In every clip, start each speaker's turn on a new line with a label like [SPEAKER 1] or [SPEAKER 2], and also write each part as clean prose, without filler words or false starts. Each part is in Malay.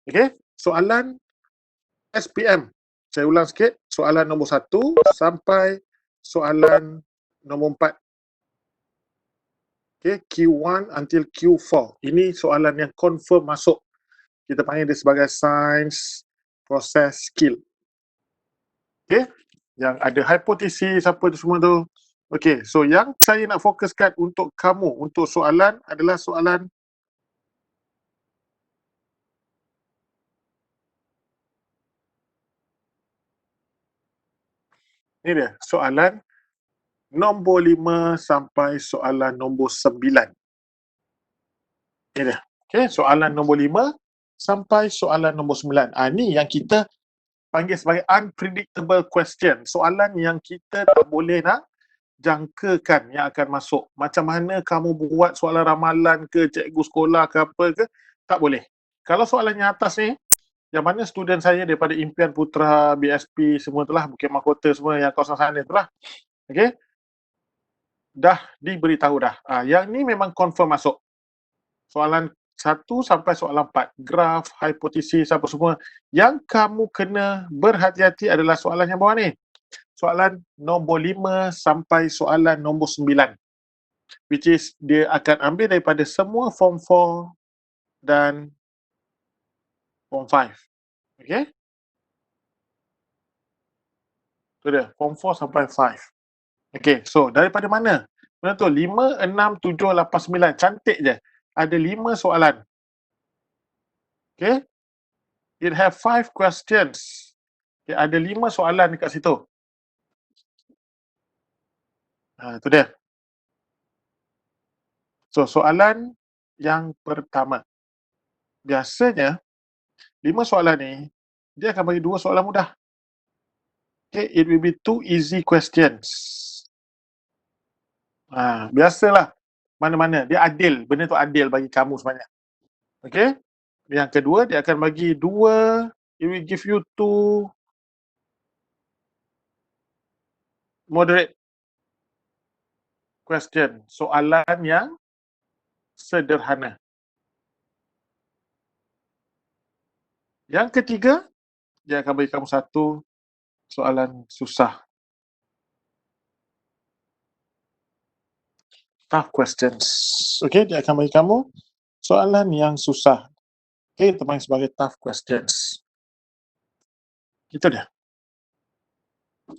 [SPEAKER 1] Okey, soalan SPM. Saya ulang sikit, soalan nombor 1 sampai soalan nombor 4. Okey, Q1 until Q4. Ini soalan yang confirm masuk. Kita panggil dia sebagai science process skill. Okey, yang ada hipotesis apa tu semua tu. Okey, so yang saya nak fokuskan untuk kamu, untuk soalan adalah soalan ni dia, soalan nombor 5 sampai soalan nombor 9. Ni dia. Okey, soalan nombor 5 sampai soalan nombor 9. Ni yang kita panggil sebagai unpredictable question. Soalan yang kita tak boleh nak jangkakan yang akan masuk. Macam mana kamu buat soalan ramalan ke, cikgu sekolah ke apa ke, tak boleh. Kalau soalan yang atas ni, yang mana student saya daripada Impian Putra, BSP, semua tu lah, Bukit Mahkota semua yang kawasan sana tu lah. Okay? Dah diberitahu dah. Yang ni memang confirm masuk. Soalan 1 sampai soalan 4. Graf, hipotesis, apa semua. Yang kamu kena berhati-hati adalah soalan yang bawah ni. Soalan nombor 5 sampai soalan nombor 9. Which is, dia akan ambil daripada semua form 4 dan form 5. Okay? Itu dia, form 4 sampai 5. Okay, so daripada mana? Mana tu? 5, 6, 7, 8, 9. Cantik je. Ada 5 soalan. Okay? It have 5 questions. Okay, ada 5 soalan dekat situ. Itu dia. So, soalan yang pertama. Biasanya, 5 soalan ni, dia akan bagi 2 soalan mudah. Okay, it will be 2 easy questions. Biasalah. Mana-mana. Dia adil. Benda tu adil bagi kamu sebenarnya. Okay? Yang kedua, dia akan bagi 2. It will give you 2 moderate question. Soalan yang sederhana. Yang ketiga, dia akan bagi kamu 1 soalan susah. Tough questions. Okay, dia akan bagi kamu soalan yang susah. Okay, kita panggil sebagai tough questions. Itu dia.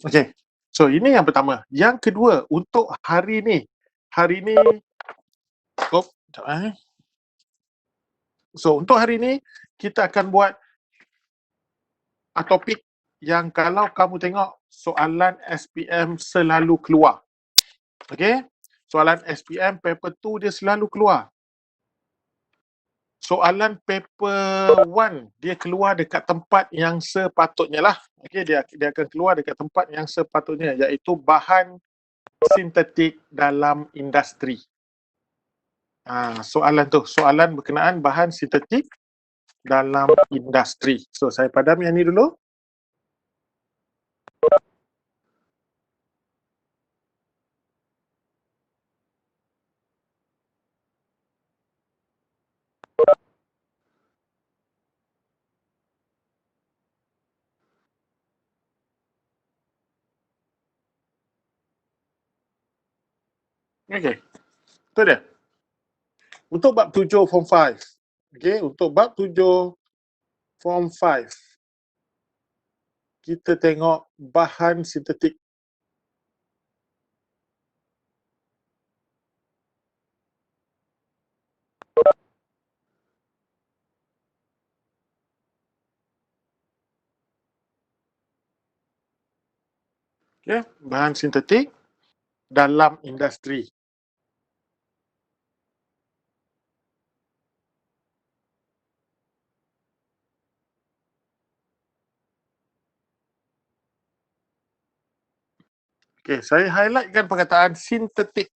[SPEAKER 1] Okay, so ini yang pertama. Yang kedua, untuk hari ni. Hari ni, so untuk hari ni, kita akan buat topik yang kalau kamu tengok soalan SPM selalu keluar. Okay, soalan SPM paper 2 dia selalu keluar. Soalan paper 1 dia keluar dekat tempat yang sepatutnya lah. Okay, dia akan keluar dekat tempat yang sepatutnya, iaitu bahan sintetik dalam industri. Soalan tu, soalan berkenaan bahan sintetik dalam industri. So, saya padam yang ni dulu. Okay, itu dia. Untuk bab 7 form 5. Okay, untuk bab 7 form 5. Kita tengok bahan sintetik. Okay, bahan sintetik dalam industri. Okay, saya highlightkan perkataan sintetik.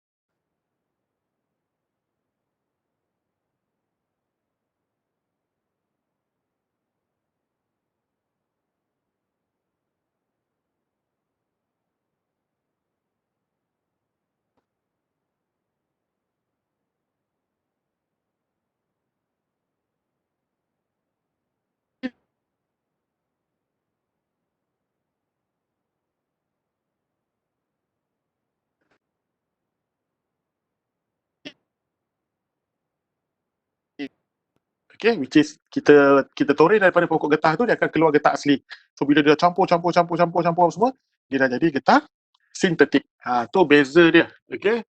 [SPEAKER 1] Okay, which is kita toreh daripada pokok getah tu, dia akan keluar getah asli. So bila dia campur semua, dia dah jadi getah sintetik. Tu beza dia. Okay,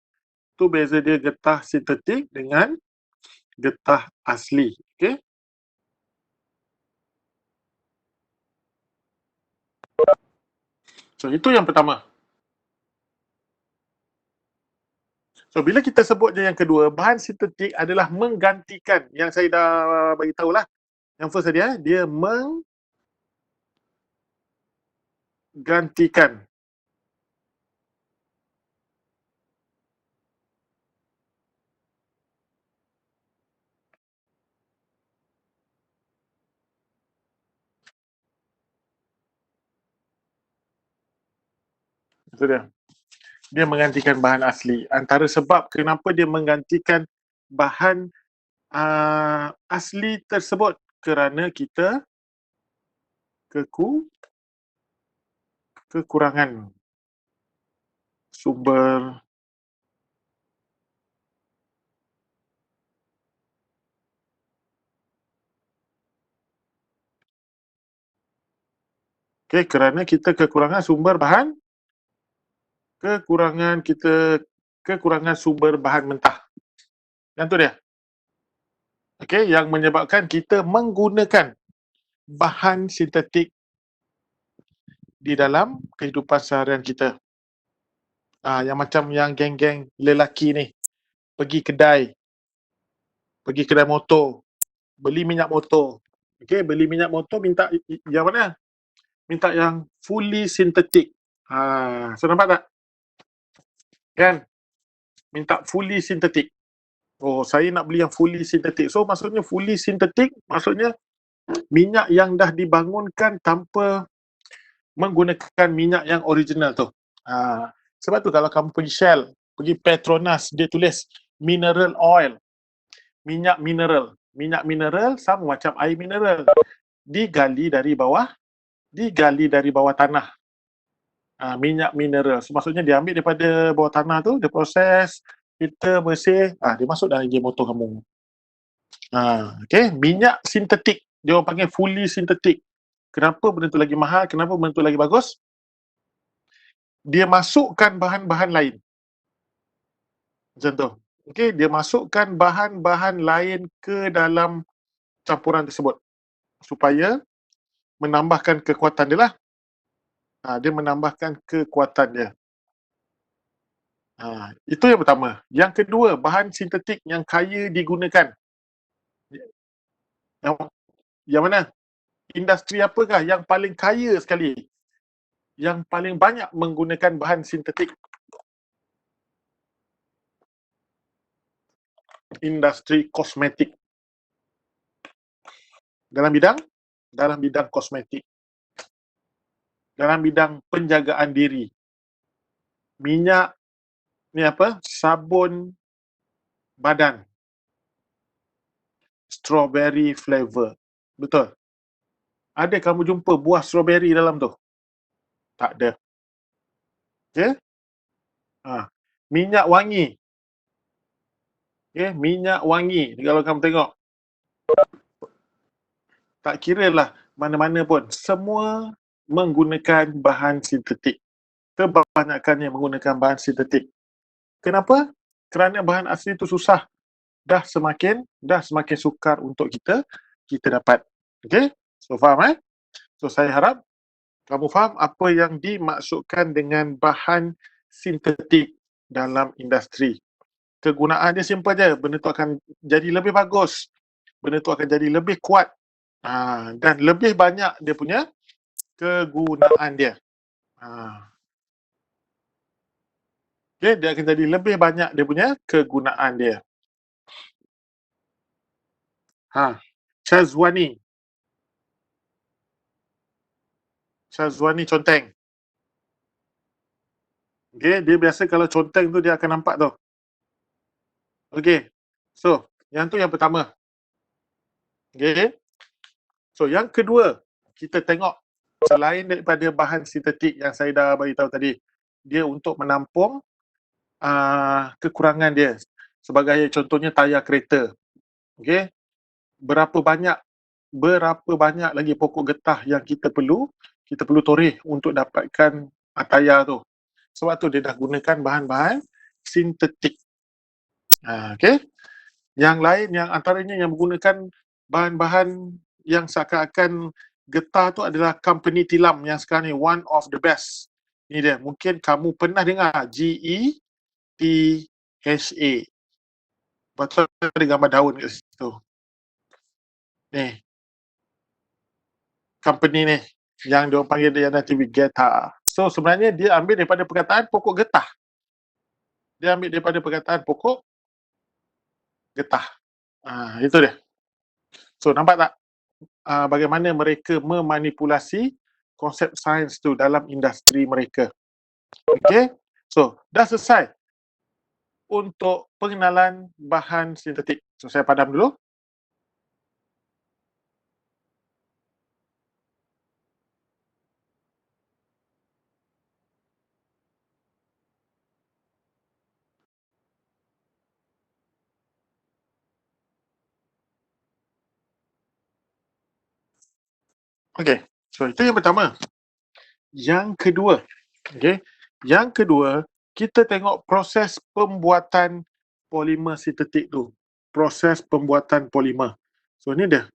[SPEAKER 1] tu beza dia getah sintetik dengan getah asli. Okay. So itu yang pertama. So bila kita sebut je yang kedua, bahan sintetik adalah menggantikan, yang saya dah bagi tahu lah. Yang first tadi, dia menggantikan. Itu dia. Dia menggantikan bahan asli. Antara sebab kenapa dia menggantikan bahan asli tersebut, kerana kita kekurangan sumber kerana kita kekurangan sumber bahan mentah. Yang tu dia. Yang menyebabkan kita menggunakan bahan sintetik di dalam kehidupan seharian kita. Yang macam yang geng-geng lelaki ni pergi kedai motor, beli minyak motor. Beli minyak motor, minta yang mana? Minta yang fully sintetik. So nampak tak? Kan? Minta fully sintetik. Oh, saya nak beli yang fully sintetik. So maksudnya fully sintetik, maksudnya minyak yang dah dibangunkan tanpa menggunakan minyak yang original tu. Sebab tu kalau kamu pergi Shell, pergi Petronas, dia tulis mineral oil, minyak mineral. Minyak mineral sama macam air mineral. Digali dari bawah tanah. Minyak mineral. So, maksudnya dia ambil daripada bawah tanah tu, dia proses, filter, bersih, dia masuk dalam engine motor kamu. Minyak sintetik, dia orang panggil fully sintetik. Kenapa benda tu lagi mahal? Kenapa benda tu lagi bagus? Dia masukkan bahan-bahan lain. Macam tu. Dia masukkan bahan-bahan lain ke dalam campuran tersebut supaya menambahkan kekuatan dia lah. Dia menambahkan kekuatan dia. Itu yang pertama. Yang kedua, bahan sintetik yang kaya digunakan. Yang mana? Industri apakah yang paling kaya sekali? Yang paling banyak menggunakan bahan sintetik? Industri kosmetik. Dalam bidang kosmetik. Dalam bidang penjagaan diri. Minyak ni apa? Sabun badan. Strawberry flavor. Betul? Ada kamu jumpa buah strawberry dalam tu? Tak ada. Minyak wangi. Minyak wangi. Kalau kamu tengok, tak kira lah mana-mana pun, semua menggunakan bahan sintetik. Kebanyakannya menggunakan bahan sintetik. Kenapa? Kerana bahan asli itu susah. Dah semakin sukar untuk kita dapat. So faham So saya harap kamu faham apa yang dimaksudkan dengan bahan sintetik dalam industri. Kegunaan dia simple je. Benda tu akan jadi lebih bagus. Benda tu akan jadi lebih kuat. Dan lebih banyak dia punya kegunaan dia. Dia akan jadi lebih banyak dia punya kegunaan dia. Syazwani conteng. Dia biasa kalau conteng tu dia akan nampak tu. So yang tu yang pertama. So yang kedua, kita tengok selain daripada bahan sintetik yang saya dah bagi tahu tadi, dia untuk menampung kekurangan dia. Sebagai contohnya tayar kereta. berapa banyak lagi pokok getah yang kita perlu toreh untuk dapatkan tayar tu. Sebab tu dia dah gunakan bahan-bahan sintetik. Okey. Yang lain yang antaranya yang menggunakan bahan-bahan yang seakan-akan getah tu adalah company tilam yang sekarang ni one of the best. Ini dia. Mungkin kamu pernah dengar GETHA. Betul ada gambar daun kat situ. Ni. Company ni yang dia panggil dia nanti Getah. So sebenarnya dia ambil daripada perkataan pokok getah. Dia ambil daripada perkataan pokok getah. Itu dia. So nampak tak bagaimana mereka memanipulasi konsep sains tu dalam industri mereka. Okay. So dah selesai untuk pengenalan bahan sintetik. So saya padam dulu. Okay. So itu yang pertama. Yang kedua, okay. Yang kedua, kita tengok proses pembuatan polimer sintetik tu. Proses pembuatan polimer. So ni dia.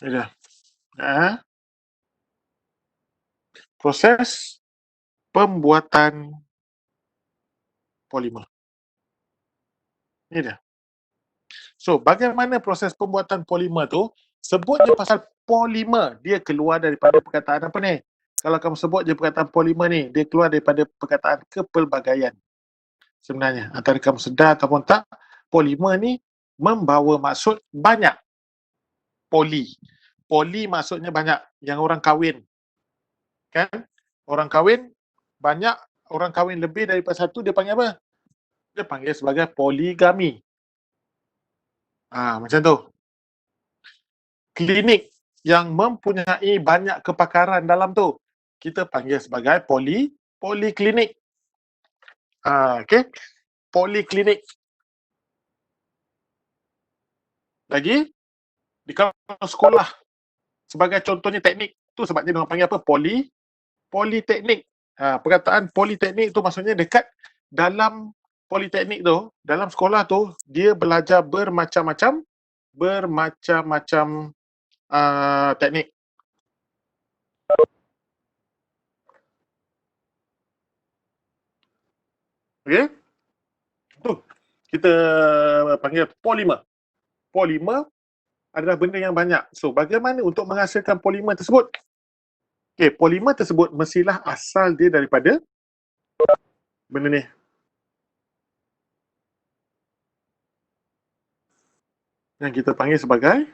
[SPEAKER 1] Ni dia. Proses pembuatan polimer. Ni dia. So, bagaimana proses pembuatan polimer tu? Sebut je pasal polimer, dia keluar daripada perkataan apa ni? Kalau kamu sebut je perkataan polimer ni, dia keluar daripada perkataan kepelbagaian. Sebenarnya, antara kamu sedar ataupun tak, polimer ni membawa maksud banyak. Poli. Poli maksudnya banyak. Yang orang kahwin. Kan? Orang kahwin, banyak. Orang kahwin lebih daripada satu, dia panggil apa? Dia panggil sebagai poligami. Macam tu. Klinik yang mempunyai banyak kepakaran dalam tu, kita panggil sebagai poliklinik. Okay. Poliklinik. Lagi, di kalau sekolah, sebagai contohnya teknik, tu sebabnya dia panggil apa? Politeknik. Perkataan politeknik tu maksudnya dekat dalam politeknik tu, dalam sekolah tu, dia belajar bermacam-macam teknik. Okay. Tu kita panggil polimer. Polimer adalah benda yang banyak. So, bagaimana untuk menghasilkan polimer tersebut? Okay, polimer tersebut mestilah asal dia daripada benda ni. Yang kita panggil sebagai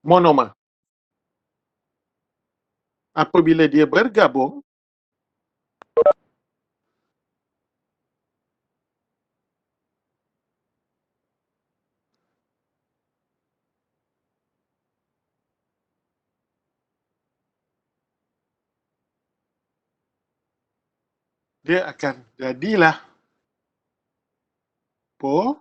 [SPEAKER 1] monomer. Apabila dia bergabung, dia akan jadilah polimer.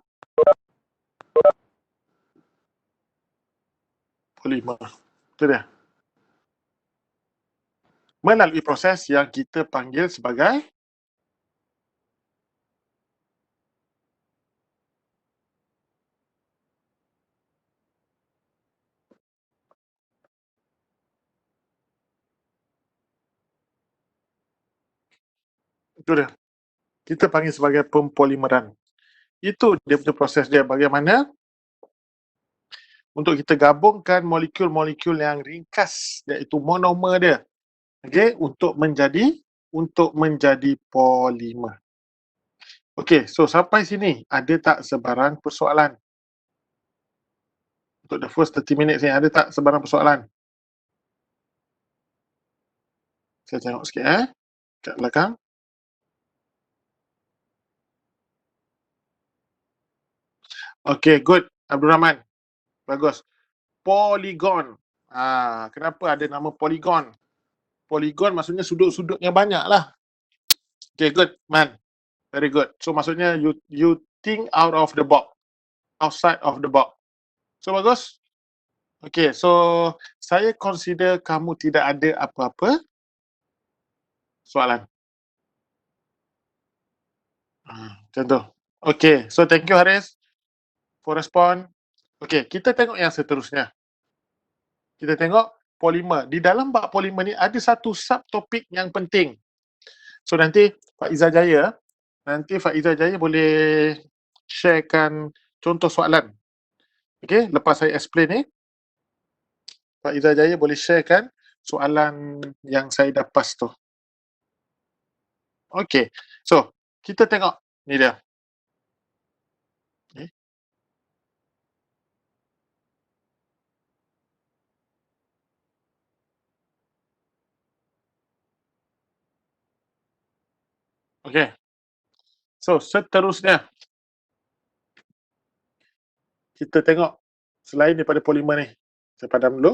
[SPEAKER 1] Itu dia. Melalui proses yang kita panggil sebagai itu dia. Kita panggil sebagai pempolimeran. Itu dia punya proses dia. Bagaimana untuk kita gabungkan molekul-molekul yang ringkas, iaitu monomer dia, okay, untuk menjadi polimer. Okey, so sampai sini ada tak sebarang persoalan? Untuk the first 30 minutes ni, ada tak sebarang persoalan? Saya tengok sikit kat belakang. Okay, good. Abdul Rahman. Bagus. Polygon. Kenapa ada nama polygon? Polygon maksudnya sudut-sudutnya banyak lah. Okay, good, man. Very good. So, maksudnya you think out of the box. Outside of the box. So, bagus. Okay, so saya consider kamu tidak ada apa-apa soalan. Macam tu. Okay, so thank you Haris for respond. Okay, kita tengok yang seterusnya. Kita tengok polimer. Di dalam bab polimer ni ada satu subtopik yang penting. So nanti Pak Izzah Jaya boleh sharekan contoh soalan. Okay, lepas saya explain ni, Pak Izzah Jaya boleh sharekan soalan yang saya dapat tu. Okay, so kita tengok ni dia. Okay, so seterusnya kita tengok selain daripada polimer ni. Saya padam dulu.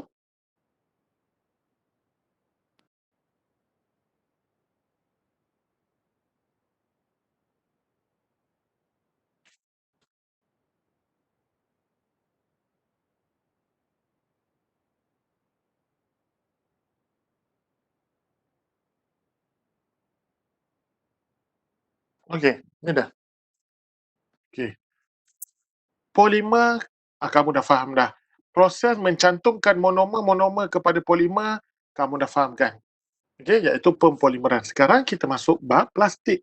[SPEAKER 1] Okay, ni dah. Okay. Polimer, kamu dah faham dah. Proses mencantumkan monomer kepada polimer, kamu dah faham kan? Okay, iaitu pempolimeran. Sekarang kita masuk bab plastik.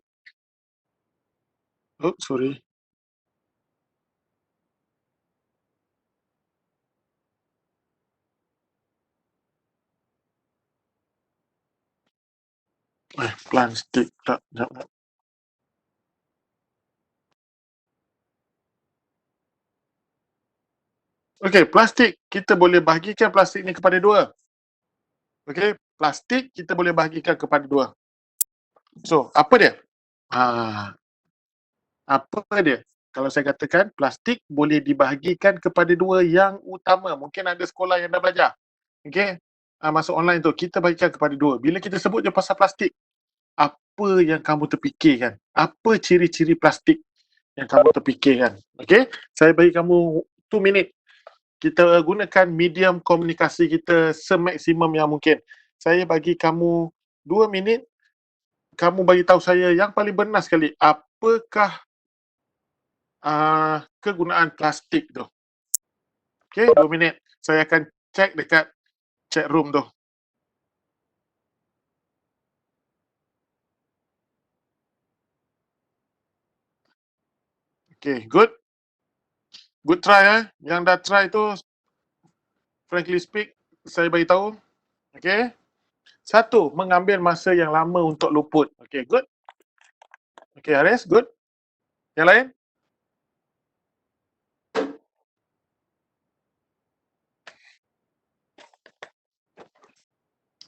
[SPEAKER 1] Oh, sorry. Plastik. Tak. Okay, plastik. Kita boleh bahagikan plastik ni kepada dua. Okay, plastik kita boleh bahagikan kepada dua. So, apa dia? Apa dia? Kalau saya katakan plastik boleh dibahagikan kepada dua yang utama. Mungkin ada sekolah yang dah belajar. Okay? Masuk online tu, kita bahagikan kepada dua. Bila kita sebut je pasal plastik, apa yang kamu terfikirkan? Apa ciri-ciri plastik yang kamu terfikirkan? Okay? Saya bagi kamu 2 minit. Kita gunakan medium komunikasi kita semaksimum yang mungkin. Saya bagi kamu 2 minit. Kamu bagi tahu saya yang paling benar sekali. Apakah kegunaan plastik tu? Okay, 2 minit. Saya akan check dekat chat room tu. Okay, good. Good try Yang dah try tu, frankly speak, saya bagi tahu. Okay. 1, mengambil masa yang lama untuk luput. Okay, good. Okay, Haris, good. Yang lain?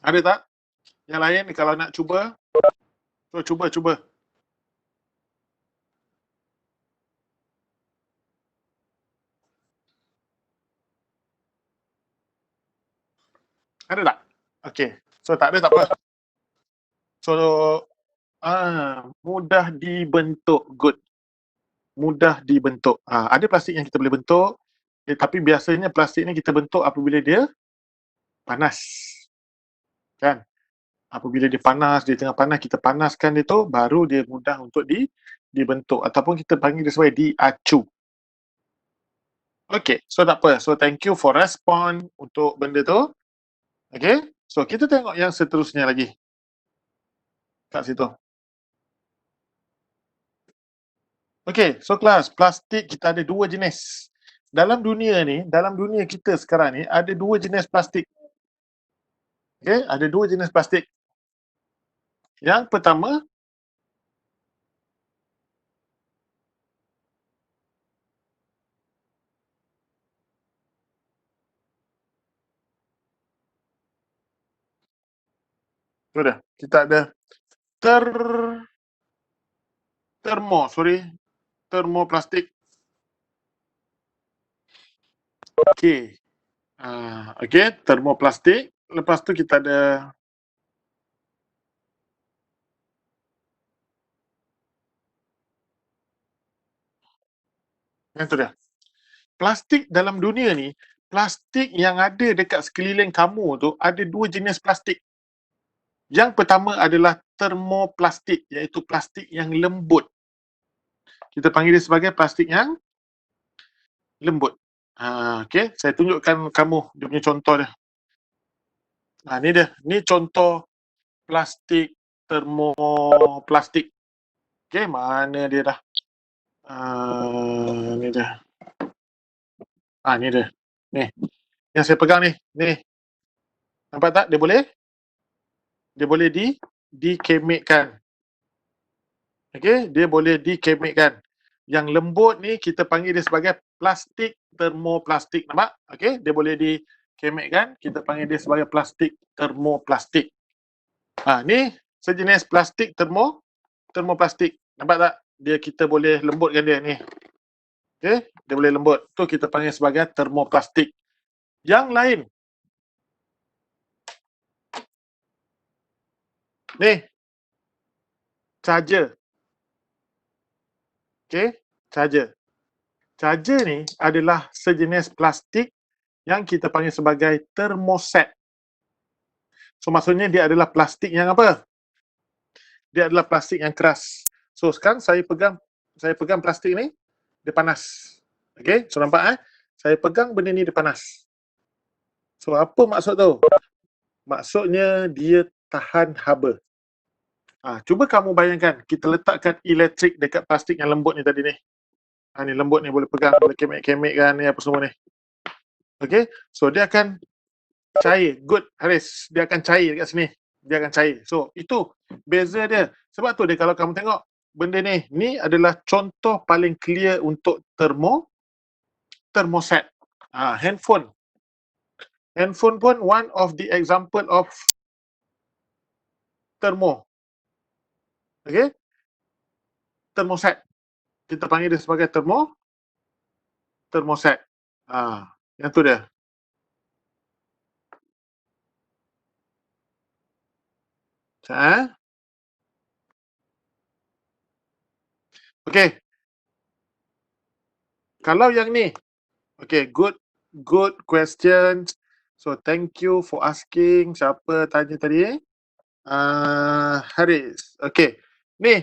[SPEAKER 1] Ada tak? Yang lain kalau nak cuba? So, cuba. Ada tak? Okay. So, tak ada tak apa. So, mudah dibentuk. Good. Mudah dibentuk. Ada plastik yang kita boleh bentuk, tapi biasanya plastik ni kita bentuk apabila dia panas. Kan? Apabila dia panas, dia tengah panas, kita panaskan dia tu, baru dia mudah untuk dibentuk. Ataupun kita panggil dia sebagai diacu. Okay, so tak apa. So, thank you for respon untuk benda tu. Okay, so kita tengok yang seterusnya lagi. Kat situ. Okay, so kelas, plastik kita ada 2 jenis. Dalam dunia kita sekarang ni, ada 2 jenis plastik. Okay, ada 2 jenis plastik. Yang pertama, Sudah. Kita ada ter termoplastik. Okey. Okey, termoplastik. Lepas tu kita ada yang tu dia. Plastik dalam dunia ni, plastik yang ada dekat sekeliling kamu tu ada dua jenis plastik. Yang pertama adalah termoplastik, iaitu plastik yang lembut. Kita panggil dia sebagai plastik yang lembut. Okey, saya tunjukkan kamu dia punya contoh dia. Ni dia. Ni contoh plastik termoplastik. Okey, mana dia dah? Ni dia. Ni dia. Ni. Yang saya pegang ni. Ni. Nampak tak? Dia boleh dikemikkan. Okey, dia boleh dikemikkan. Yang lembut ni kita panggil dia sebagai plastik termoplastik. Nampak? Okey, dia boleh dikemikkan. Kita panggil dia sebagai plastik termoplastik. Ni sejenis plastik termoplastik. Nampak tak? Kita boleh lembutkan dia ni. Okey, dia boleh lembut. Tu kita panggil sebagai termoplastik. Yang lain. Ni. Charger. Okey, charger. Charger ni adalah sejenis plastik yang kita panggil sebagai termoset. So maksudnya dia adalah plastik yang apa? Dia adalah plastik yang keras. So sekarang saya pegang plastik ni, dia panas. Okey, so nampak Saya pegang benda ni dia panas. So apa maksud tu? Maksudnya dia tahan haba. Cuba kamu bayangkan kita letakkan elektrik dekat plastik yang lembut ni tadi ni. Ni lembut ni boleh pegang, boleh kemik-kemik kan ni apa semua ni. Okey, so dia akan cair. Good, Haris. Dia akan cair dekat sini. Dia akan cair. So, itu beza dia. Sebab tu dia kalau kamu tengok benda ni adalah contoh paling clear untuk termoset. Handphone. Handphone pun one of the example of termo. Okay? Termoset. Kita panggil dia sebagai termoset. Yang tu dia. Okay. Kalau yang ni, okay, good question. So, thank you for asking. Siapa tanya tadi? Haris. Okay. Ni.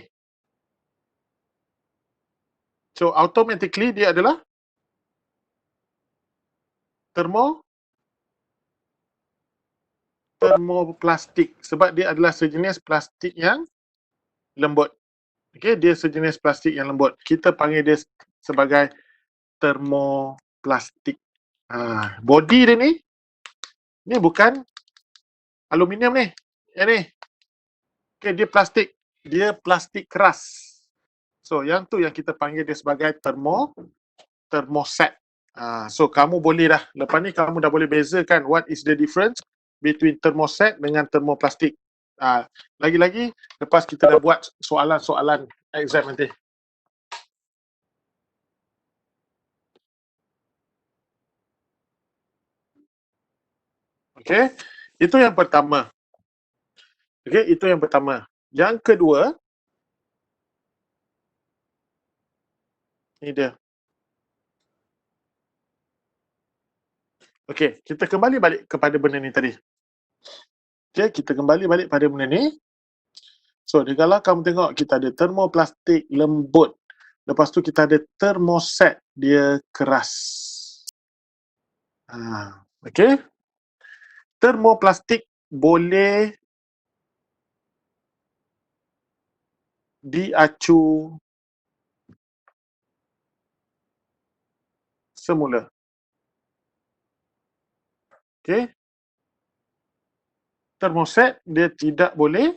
[SPEAKER 1] So, automatically dia adalah termoplastik. Sebab dia adalah sejenis plastik yang lembut. Okay, dia sejenis plastik yang lembut. Kita panggil dia sebagai termoplastik. Body dia ni bukan aluminium ni. Yang ni. Okay, dia plastik. Dia plastik keras. So, yang tu yang kita panggil dia sebagai termoset. So, kamu boleh dah. Lepas ni kamu dah boleh bezakan what is the difference between termoset dengan termoplastik. Lagi-lagi, lepas kita dah buat soalan-soalan exam nanti. Okay, itu yang pertama. Okay, itu yang pertama. Yang kedua, ni dia. Okay, kita kembali balik kepada benda ni tadi. Okay, kita kembali balik pada benda ni. So, kalau kamu tengok, kita ada termoplastik lembut. Lepas tu kita ada termoset, dia keras. Okay. Termoplastik boleh diacu semula. Okay. Termoset, dia tidak boleh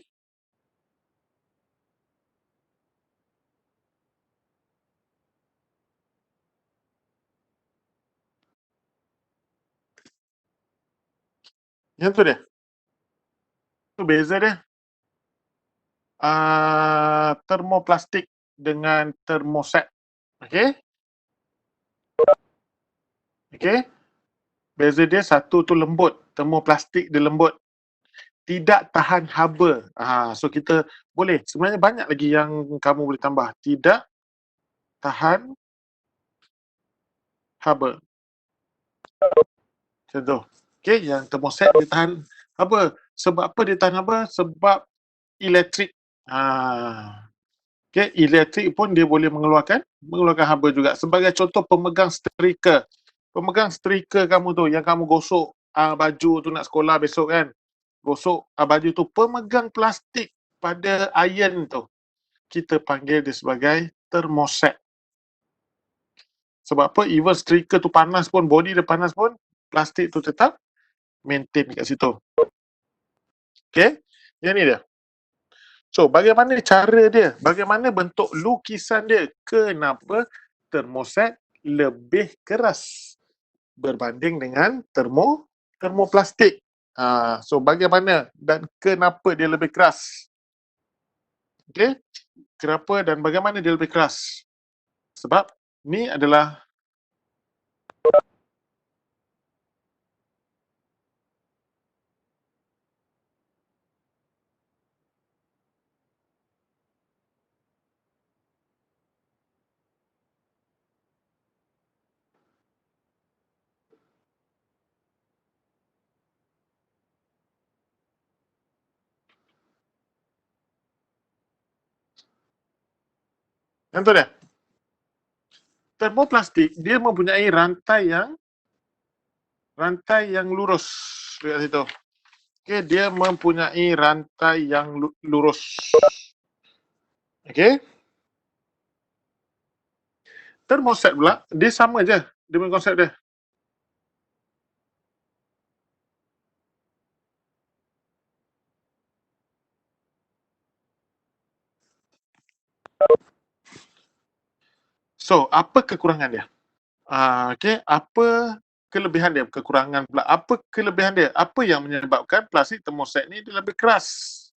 [SPEAKER 1] yang tu dia. beza dia. Termoplastik dengan termoset. Okey? Okey? Beza dia, satu tu lembut, termoplastik dia lembut. Tidak tahan haba. So kita boleh, sebenarnya banyak lagi yang kamu boleh tambah. Tidak tahan haba. Contoh. Okey, yang termoset dia tahan haba. Sebab apa dia tahan haba? Sebab elektrik. Okay, elektrik pun dia boleh mengeluarkan haba juga. Sebagai contoh, pemegang setrika. Pemegang setrika kamu tu, yang kamu gosok baju tu nak sekolah besok kan. Gosok baju tu, pemegang plastik pada iron tu. Kita panggil dia sebagai termoset. Sebab apa? Even setrika tu panas pun, body dia panas pun, plastik tu tetap maintain kat situ. Okay? Yang ni dia. So, bagaimana cara dia? Bagaimana bentuk lukisan dia? Kenapa termoset lebih keras berbanding dengan termoplastik? So, bagaimana dan kenapa dia lebih keras? Okay? Kenapa dan bagaimana dia lebih keras? Sebab ni adalah yang tu dia. Termoplastik dia mempunyai rantai yang lurus dekat situ. Okay, dia mempunyai rantai yang lurus. Okay. Termoset pula, dia sama je. Dia punya konsep dia. So, apa kekurangan dia? Okay, apa kelebihan dia? Kekurangan pula. Apa kelebihan dia? Apa yang menyebabkan plastik termoset ni dia lebih keras?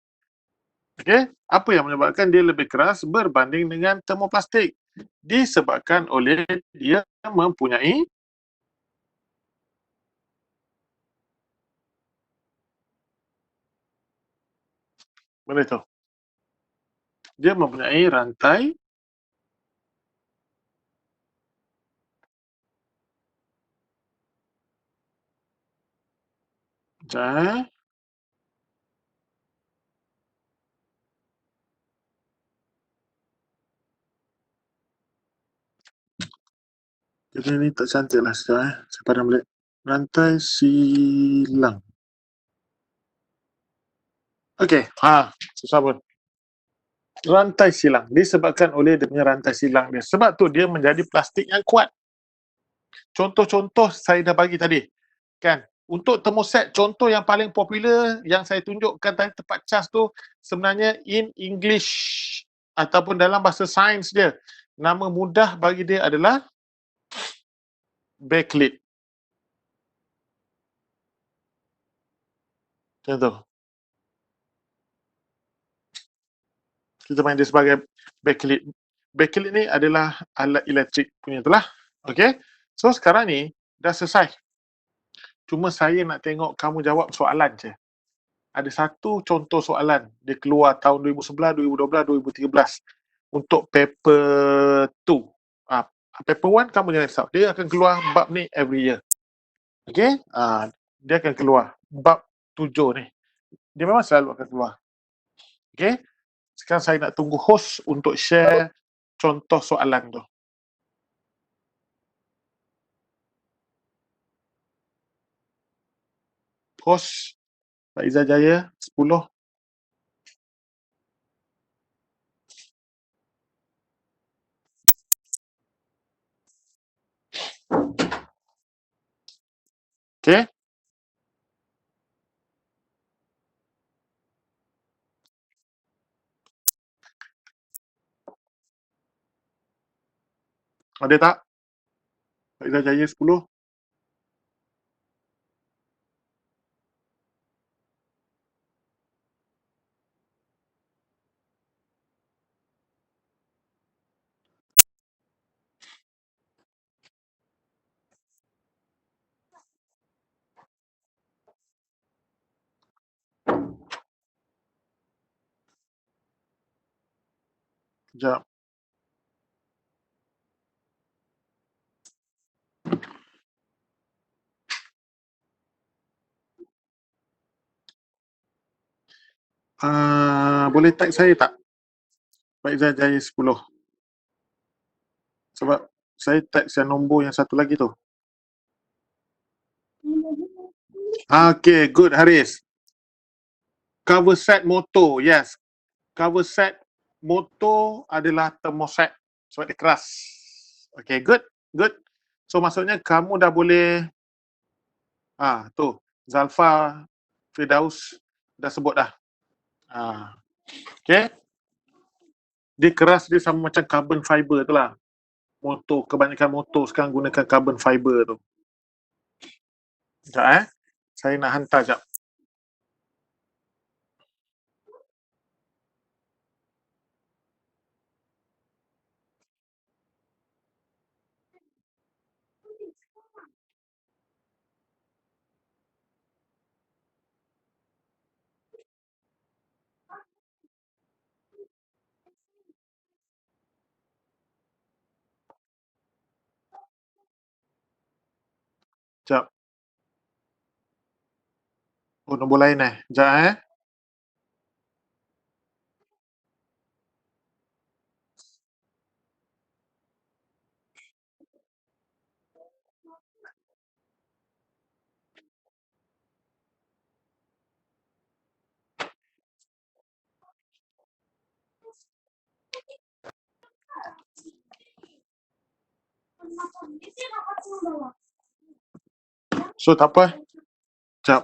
[SPEAKER 1] Okay, apa yang menyebabkan dia lebih keras berbanding dengan termoplastik? Disebabkan oleh dia mempunyai benda tu. Dia mempunyai rantai dan jadi ni tak cantik lah sekejap. Saya padam balik. Rantai silang. Okey, susah pun. Rantai silang disebabkan oleh dia punya rantai silang dia. Sebab tu dia menjadi plastik yang kuat. Contoh-contoh saya dah bagi tadi. Kan? Untuk termoset, contoh yang paling popular yang saya tunjukkan tadi tepat cas tu sebenarnya in English ataupun dalam bahasa sains dia. Nama mudah bagi dia adalah backlit. Contoh. Kita main dia sebagai backlit. Backlit ni adalah alat elektrik punya tu lah. Okay? So sekarang ni dah selesai. Cuma saya nak tengok kamu jawab soalan je. Ada satu contoh soalan. Dia keluar tahun 2011, 2012, 2013. Untuk paper 2. Paper 1 kamu jangan risau. Dia akan keluar bab ni every year. Okay? Dia akan keluar bab 7 ni. Dia memang selalu akan keluar. Okay? Sekarang saya nak tunggu host untuk share contoh soalan tu. Host Pak Izzah Jaya 10. Okay? Ada tak? Pak Izzah Jaya 10. Sekejap. Boleh tag saya tak? Faizal Jaya 10. Sebab saya tag yang nombor yang satu lagi tu. Okay, good Haris. Cover set motor, yes. Cover set motor adalah thermoset sebab dia keras. Okay, good. Good. So maksudnya kamu dah boleh tu Zalfa Firdaus dah sebut dah. Okay. Dia keras, dia sama macam carbon fiber tu lah. Motor, kebanyakan motor sekarang gunakan carbon fiber tu. Sekejap saya nak hantar sekejap. Sekejap. Oh, nombor lain Sekejap So tak apa. Sekejap.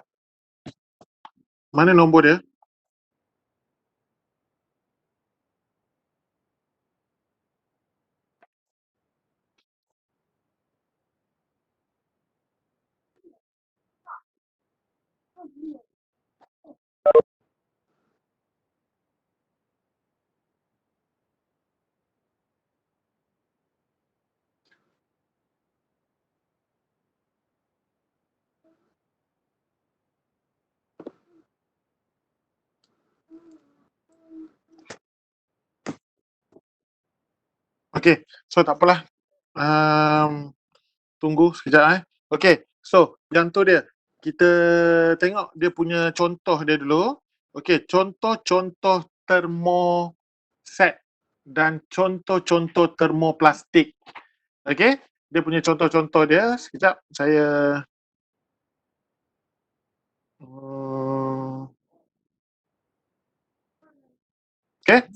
[SPEAKER 1] Mana nombor dia? Okay, so tak apalah. Tunggu sekejap Okay, so yang tu dia. Kita tengok dia punya contoh dia dulu. Okay, contoh-contoh termoset dan contoh-contoh termoplastik. Okay, dia punya contoh-contoh dia. Sekejap, saya okay.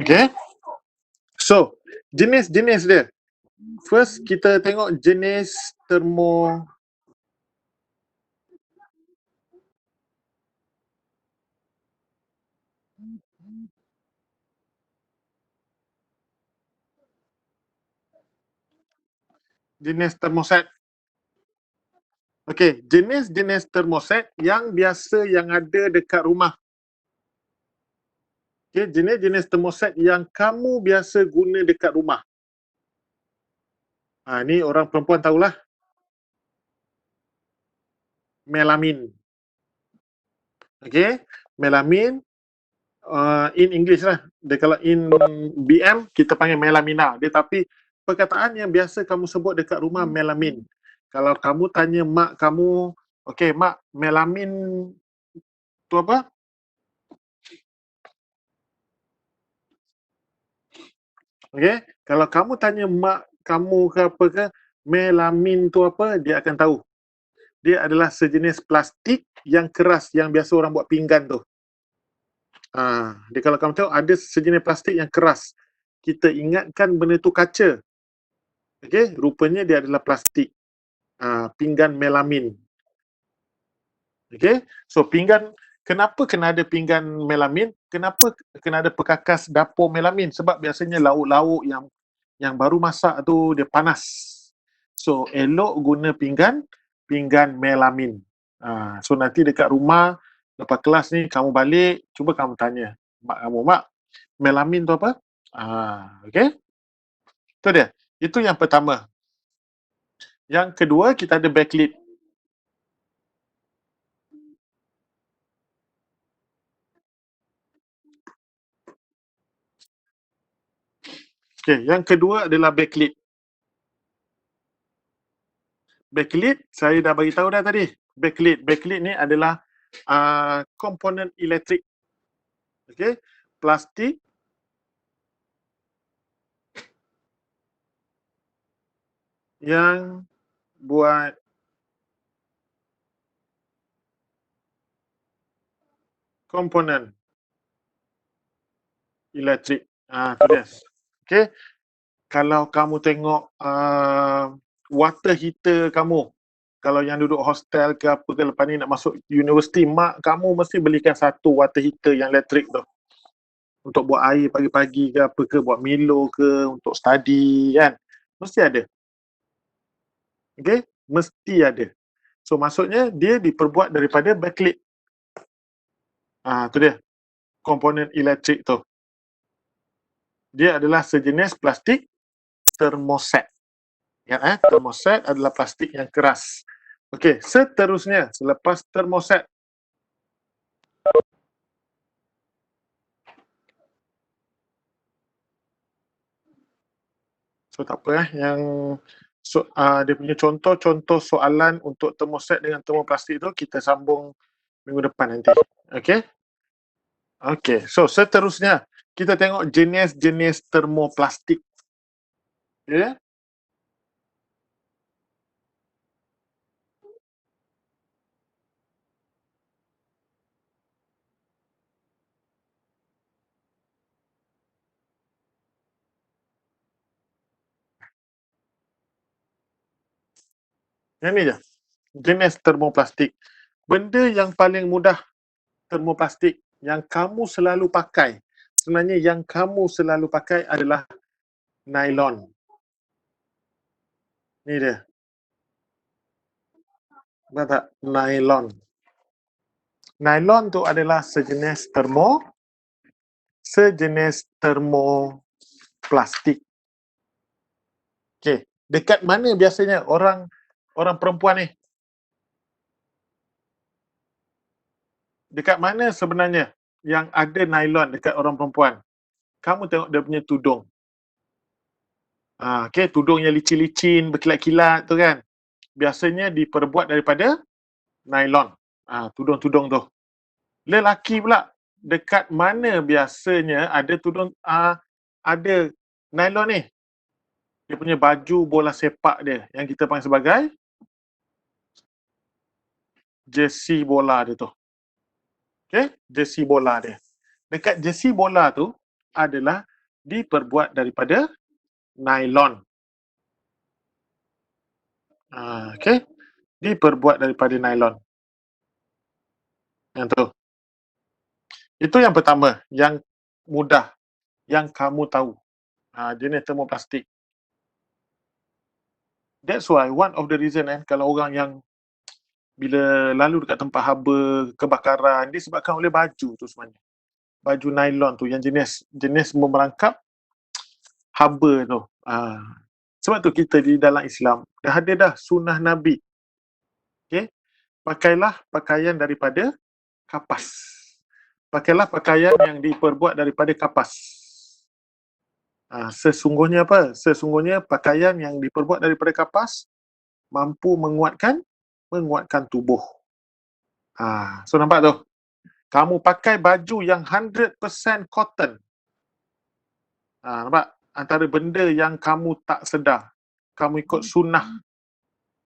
[SPEAKER 1] Okay. So, jenis-jenis dia. First, kita tengok jenis jenis termoset. Okey, jenis-jenis termoset yang biasa yang ada dekat rumah. Okey, jenis-jenis termoset yang kamu biasa guna dekat rumah. Ni orang perempuan tahulah. Melamin. Okey, melamin in English lah. Dia kalau in BM kita panggil melamina. Dia tapi perkataan yang biasa kamu sebut dekat rumah melamin. Kalau kamu tanya mak kamu, okey mak, melamin tu apa? Okey, kalau kamu tanya mak kamu ke apa ke, melamin tu apa, dia akan tahu. Dia adalah sejenis plastik yang keras yang biasa orang buat pinggan tu. Dia kalau kamu tahu ada sejenis plastik yang keras. Kita ingatkan benda tu kaca. Okey, rupanya dia adalah plastik. Pinggan melamin. Okey, so pinggan Kenapa kena ada pinggan melamin? Kenapa kena ada perkakas dapur melamin? Sebab biasanya lauk-lauk yang baru masak tu dia panas. So, elok guna pinggan melamin. So, nanti dekat rumah, lepas kelas ni, kamu balik, cuba kamu tanya mak kamu, mak, melamin tu apa? Okay? Itu dia. Itu yang pertama. Yang kedua, kita ada backlit. Okay, yang kedua adalah backlit. Backlit, saya dah bagi tahu dah tadi. Backlit ni adalah komponen elektrik. Okay, plastik yang buat komponen elektrik. Tu dia. Okay, kalau kamu tengok water heater kamu, kalau yang duduk hostel ke apa ke lepas ni nak masuk universiti, mak kamu mesti belikan satu water heater yang elektrik tu. Untuk buat air pagi-pagi ke apa ke, buat Milo ke, untuk study kan. Mesti ada. Okay, mesti ada. So maksudnya dia diperbuat daripada backlit. Tu dia. Komponen elektrik tu. Dia adalah sejenis plastik termoset. Ya, termoset adalah plastik yang keras. Okey, seterusnya selepas termoset. So tak apa yang dia punya contoh soalan untuk termoset dengan termoplastik tu kita sambung minggu depan nanti. Okey? Okey, so seterusnya kita tengok jenis-jenis termoplastik. Ya. Yang ni je. Jenis termoplastik. Benda yang paling mudah termoplastik yang kamu selalu pakai. Sebenarnya yang kamu selalu pakai adalah nylon. Ni dia. Nampak tak? Nylon. Nylon tu adalah sejenis termoplastik. Okey, dekat mana biasanya orang perempuan ni? Dekat mana sebenarnya yang ada nylon dekat orang perempuan? Kamu tengok dia punya tudung. Okey, tudung yang licin-licin, berkilat-kilat tu kan. Biasanya diperbuat daripada nylon. Tudung-tudung tu. Lelaki pula, dekat mana biasanya ada tudung ada nylon ni? Dia punya baju bola sepak dia yang kita panggil sebagai jersey bola dia tu. Okey, jersey bola dia. Dekat jersey bola tu adalah diperbuat daripada nylon. Okey, diperbuat daripada nylon. Yang tu. Itu yang pertama, yang mudah, yang kamu tahu. Jenis termoplastik. That's why one of the reason kalau orang yang bila lalu dekat tempat haba kebakaran, disebabkan oleh baju tu sebenarnya. Baju nylon tu yang jenis memerangkap haba tu. Sebab tu kita di dalam Islam dah ada dah sunnah Nabi. Okay? Pakailah pakaian daripada kapas. Pakailah pakaian yang diperbuat daripada kapas. Sesungguhnya apa? Sesungguhnya pakaian yang diperbuat daripada kapas mampu menguatkan tubuh. So nampak tu? Kamu pakai baju yang 100% cotton. Nampak? Antara benda yang kamu tak sedar. Kamu ikut sunnah